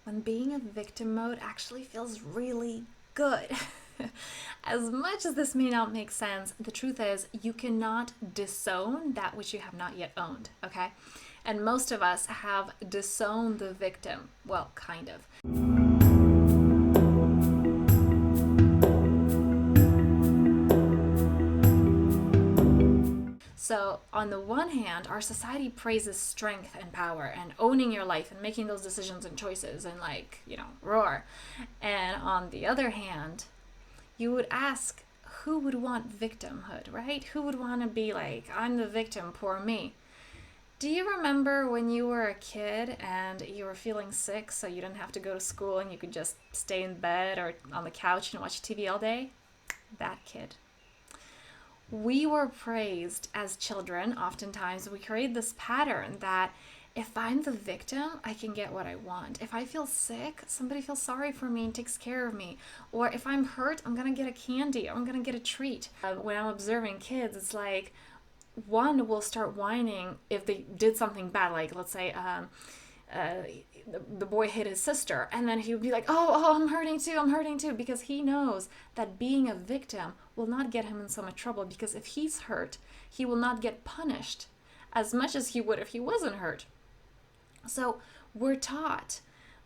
when being a victim mode actually feels really good. As much as this may not make sense, the truth is you cannot disown that which you have not yet owned, okay? And most of us have disowned the victim. Well, kind of. So, on the one hand, our society praises strength and power and owning your life and making those decisions and choices and, like, roar. And on the other hand, you would ask, who would want victimhood, right? Who would want to be like, I'm the victim, poor me? Do you remember when you were a kid and you were feeling sick so you didn't have to go to school and you could just stay in bed or on the couch and watch TV all day? That kid. We were praised as children. Oftentimes we create this pattern that if I'm the victim, I can get what I want. If I feel sick, somebody feels sorry for me and takes care of me. Or if I'm hurt, I'm gonna get a candy, or I'm gonna get a treat. When I'm observing kids, it's like one will start whining if they did something bad, like let's say the boy hit his sister, and then he would be like, oh, I'm hurting too, because he knows that being a victim will not get him in so much trouble, because if he's hurt, he will not get punished as much as he would if he wasn't hurt. So we're taught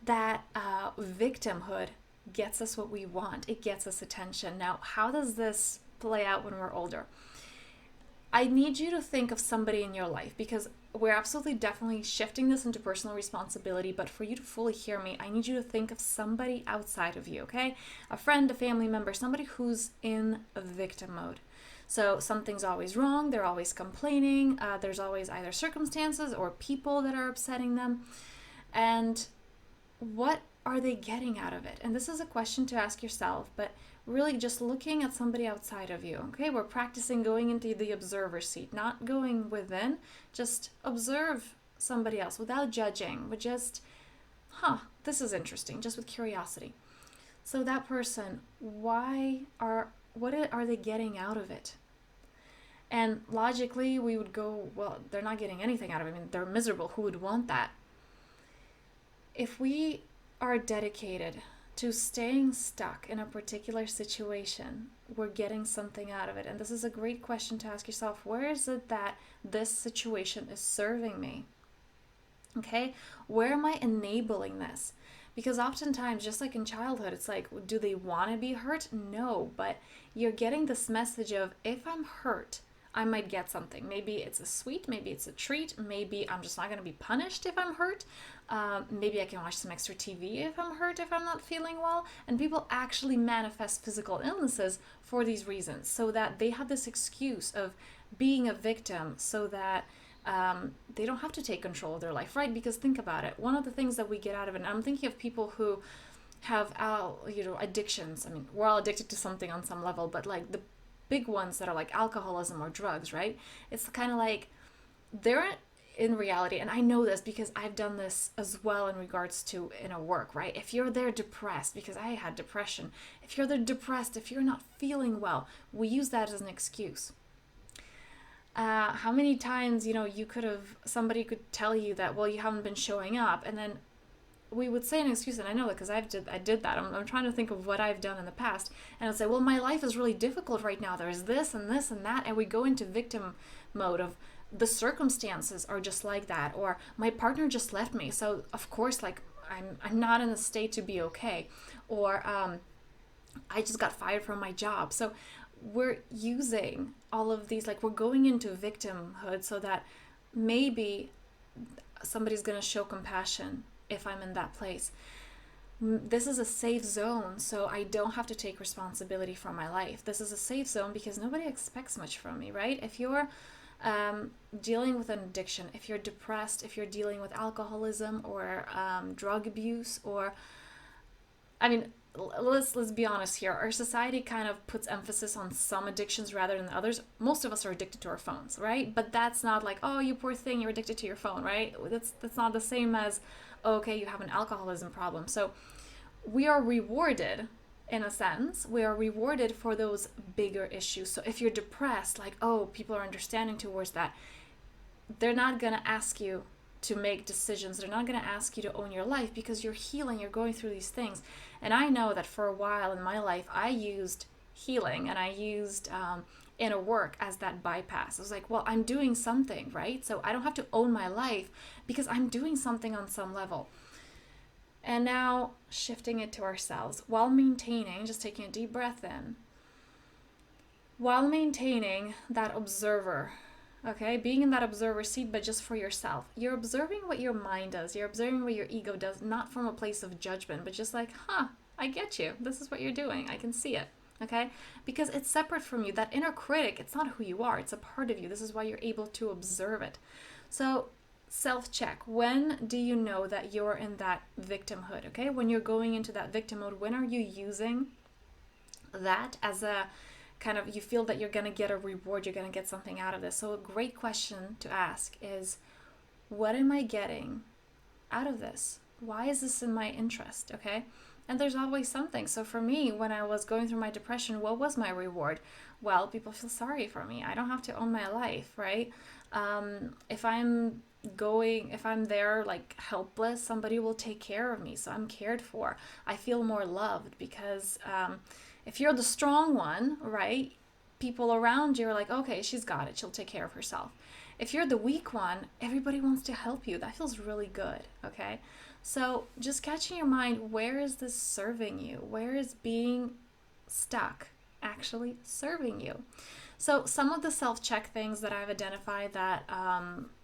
that victimhood gets us what we want. It gets us attention. Now, how does this play out when we're older? I need you to think of somebody in your life, because we're absolutely definitely shifting this into personal responsibility, but for you to fully hear me, I need you to think of somebody outside of you, okay? A friend, a family member, somebody who's in a victim mode. So something's always wrong, they're always complaining, there's always either circumstances or people that are upsetting them. And what are they getting out of it? And this is a question to ask yourself, but really just looking at somebody outside of you, okay? We're practicing going into the observer seat, not going within. Just observe somebody else without judging, with just, this is interesting, just with curiosity. So that person, what are they getting out of it? And logically, we would go, well, they're not getting anything out of it. I mean, they're miserable. Who would want that? If we are dedicated to staying stuck in a particular situation, we're getting something out of it. And this is a great question to ask yourself. Where is it that this situation is serving me? Okay? Where am I enabling this? Because oftentimes, just like in childhood, it's like, do they want to be hurt? No, but you're getting this message of, if I'm hurt, I might get something. Maybe it's a sweet, maybe it's a treat, maybe I'm just not going to be punished if I'm hurt. Maybe I can watch some extra TV if I'm hurt, if I'm not feeling well. And people actually manifest physical illnesses for these reasons, so that they have this excuse of being a victim, so that they don't have to take control of their life, right? Because think about it. One of the things that we get out of it, and I'm thinking of people who have addictions. I mean, we're all addicted to something on some level, but like the big ones that are like alcoholism or drugs, right? It's kind of like they're in reality, and I know this because I've done this as well in regards to work, right? If you're there depressed, because I had depression, if you're there depressed, if you're not feeling well, we use that as an excuse. How many times, somebody could tell you that, well, you haven't been showing up, and then we would say an excuse, and I know that because I did that. I'm trying to think of what I've done in the past, and I'd say, well, my life is really difficult right now. There's this and this and that, and we go into victim mode of the circumstances are just like that, or my partner just left me, so of course, like I'm not in a state to be okay, or I just got fired from my job. So we're using all of these, like we're going into victimhood so that maybe somebody's going to show compassion if I'm in that place. This is a safe zone, so I don't have to take responsibility for my life. This is a safe zone because nobody expects much from me, right? If you're dealing with an addiction, if you're depressed, if you're dealing with alcoholism or drug abuse, or let's be honest here. Our society kind of puts emphasis on some addictions rather than others. Most of us are addicted to our phones, right? But that's not like, oh, you poor thing, you're addicted to your phone, right? That's not the same as, okay, you have an alcoholism problem. So we are rewarded, in a sense, we are rewarded for those bigger issues. So if you're depressed, like, oh, people are understanding towards that. They're not going to ask you to make decisions. They're not going to ask you to own your life because you're healing, you're going through these things. And I know that for a while in my life, I used healing and I used inner work as that bypass. I was like, well, I'm doing something, right? So I don't have to own my life because I'm doing something on some level. And now shifting it to ourselves while maintaining, just taking a deep breath in, while maintaining that observer, okay? Being in that observer seat, but just for yourself. You're observing what your mind does. You're observing what your ego does, not from a place of judgment, but just like, I get you. This is what you're doing. I can see it, okay? Because it's separate from you. That inner critic, it's not who you are. It's a part of you. This is why you're able to observe it. So self-check. When do you know that you're in that victimhood, okay? When you're going into that victim mode, when are you using that as a kind of, you feel that you're going to get a reward, you're going to get something out of this? So a great question to ask is, what am I getting out of this? Why is this in my interest, okay? And there's always something. So for me, when I was going through my depression, what was my reward? Well, people feel sorry for me. I don't have to own my life, right? If I'm there like helpless, somebody will take care of me, so I'm cared for. I feel more loved because if you're the strong one, right, people around you are like, okay, she's got it, she'll take care of herself. If you're the weak one, everybody wants to help you. That feels really good, okay? So just catching your mind, where is this serving you? Where is being stuck actually serving you? So some of the self-check things that I've identified that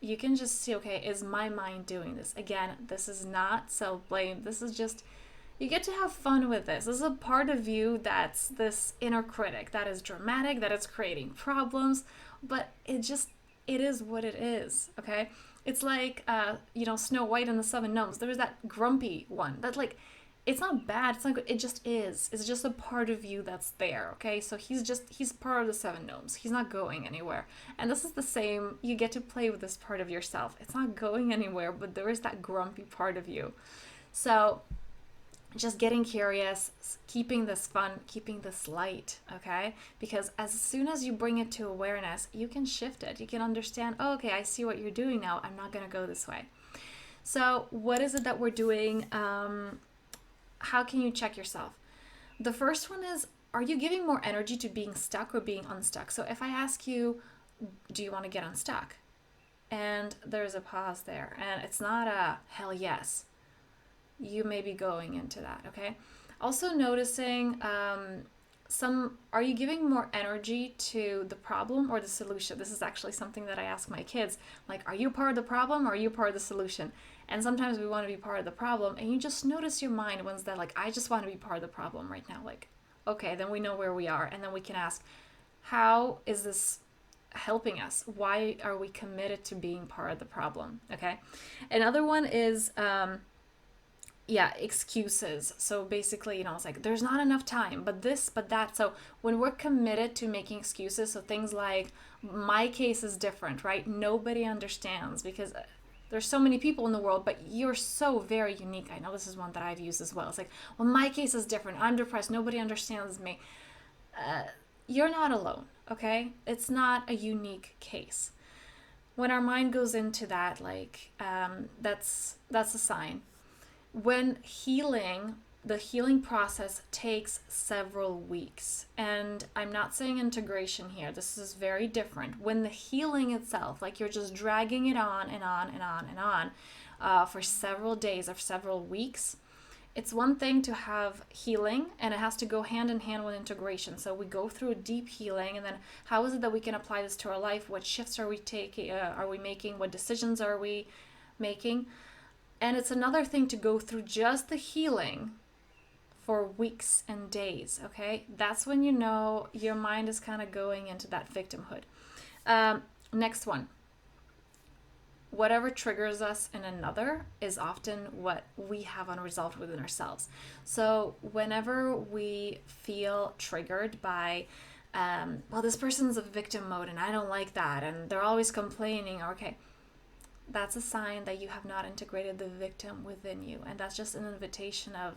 you can just see, okay, is my mind doing this? Again, this is not self-blame. This is just, you get to have fun with this. This is a part of you that's this inner critic that is dramatic, that is creating problems, but it is what it is, okay? It's like, Snow White and the Seven Gnomes. There's that grumpy one that like, it's not bad. It's not good. It just is. It's just a part of you that's there, okay? So he's part of the Seven Gnomes. He's not going anywhere. And this is the same. You get to play with this part of yourself. It's not going anywhere, but there is that grumpy part of you. So just getting curious, keeping this fun, keeping this light, okay? Because as soon as you bring it to awareness, you can shift it. You can understand, oh, okay, I see what you're doing now. I'm not going to go this way. So what is it that we're doing? How can you check yourself? The first one is, are you giving more energy to being stuck or being unstuck? So if I ask you, do you want to get unstuck? And there's a pause there, and it's not a hell yes. You may be going into that, okay? Also noticing are you giving more energy to the problem or the solution? This is actually something that I ask my kids, like, are you part of the problem or are you part of the solution? And sometimes we want to be part of the problem, and you just notice your mind when's that like, I just want to be part of the problem right now. Like, okay, then we know where we are, and then we can ask, how is this helping us? Why are we committed to being part of the problem? Okay. Another one is excuses. So basically, it's like, there's not enough time, but this, but that. So when we're committed to making excuses, so things like, my case is different, right? Nobody understands because there's so many people in the world, but you're so very unique. I know this is one that I've used as well. It's like, well, my case is different. I'm depressed. Nobody understands me. You're not alone, okay? It's not a unique case. When our mind goes into that, like, that's a sign. When the healing process takes several weeks. And I'm not saying integration here. This is very different. When the healing itself, like you're just dragging it on and on and on and on for several days or several weeks, it's one thing to have healing, and it has to go hand in hand with integration. So we go through a deep healing, and then how is it that we can apply this to our life? What shifts are we making? What decisions are we making? And it's another thing to go through just the healing for weeks and days, okay? That's when you know your mind is kind of going into that victimhood. Next one. Whatever triggers us in another is often what we have unresolved within ourselves. So whenever we feel triggered by, this person's a victim mode and I don't like that, and they're always complaining, okay, that's a sign that you have not integrated the victim within you. And that's just an invitation of,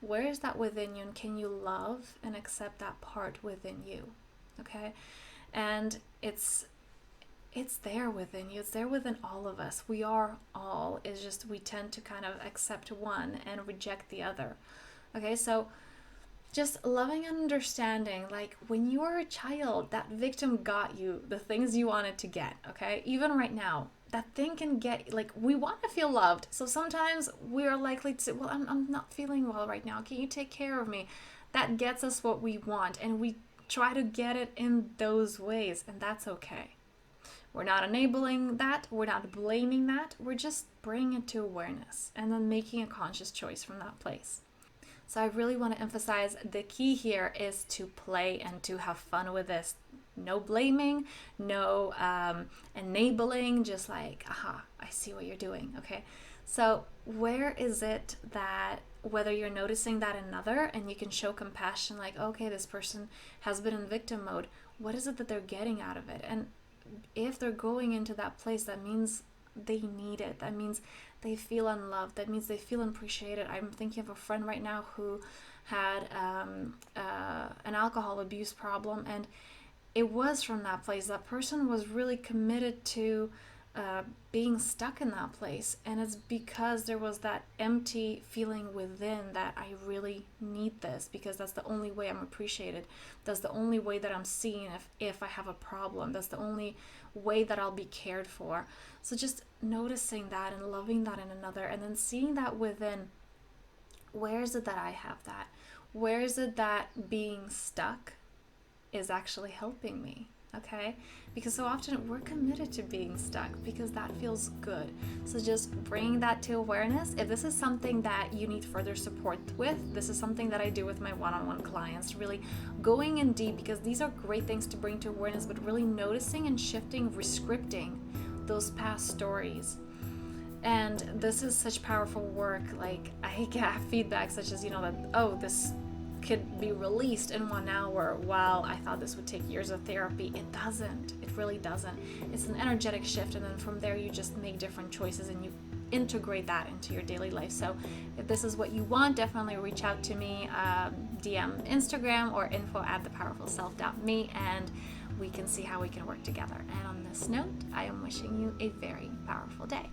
where is that within you, and can you love and accept that part within you? Okay? And it's it's there within you. It's there within all of us. We are all. It's just we tend to kind of accept one and reject the other. Okay, so just loving and understanding, like when you were a child, that victim got you the things you wanted to get. Okay, even right now, that thing can get, like, we want to feel loved. So sometimes we are likely to, well, I'm not feeling well right now. Can you take care of me? That gets us what we want, and we try to get it in those ways, and that's okay. We're not enabling that. We're not blaming that. We're just bringing it to awareness and then making a conscious choice from that place. So I really want to emphasize the key here is to play and to have fun with this. No blaming, no enabling, just like, aha, I see what you're doing. Okay. So where is it that, whether you're noticing that in another and you can show compassion, like, okay, this person has been in victim mode. What is it that they're getting out of it? And if they're going into that place, that means they need it. That means they feel unloved. That means they feel appreciated. I'm thinking of a friend right now who had an alcohol abuse problem, and it was from that place. That person was really committed to being stuck in that place, and it's because there was that empty feeling within that I really need this, because that's the only way I'm appreciated. That's the only way that I'm seen if I have a problem. That's the only way that I'll be cared for. So just noticing that and loving that in another, and then seeing that within. Where is it that I have that? Where is it that being stuck is actually helping me? Okay? Because so often we're committed to being stuck because that feels good. So just bringing that to awareness. If this is something that you need further support with, this is something that I do with my one-on-one clients, really going in deep, because these are great things to bring to awareness, but really noticing and shifting, rescripting those past stories. And this is such powerful work. Like, I get feedback such as, that, oh, this could be released in 1 hour, while I thought this would take years of therapy. It doesn't. It really doesn't. It's an energetic shift, and then from there you just make different choices and you integrate that into your daily life. So if this is what you want, definitely reach out to me, DM Instagram or info@thepowerfulself.me, and we can see how we can work together. And on this note, I am wishing you a very powerful day.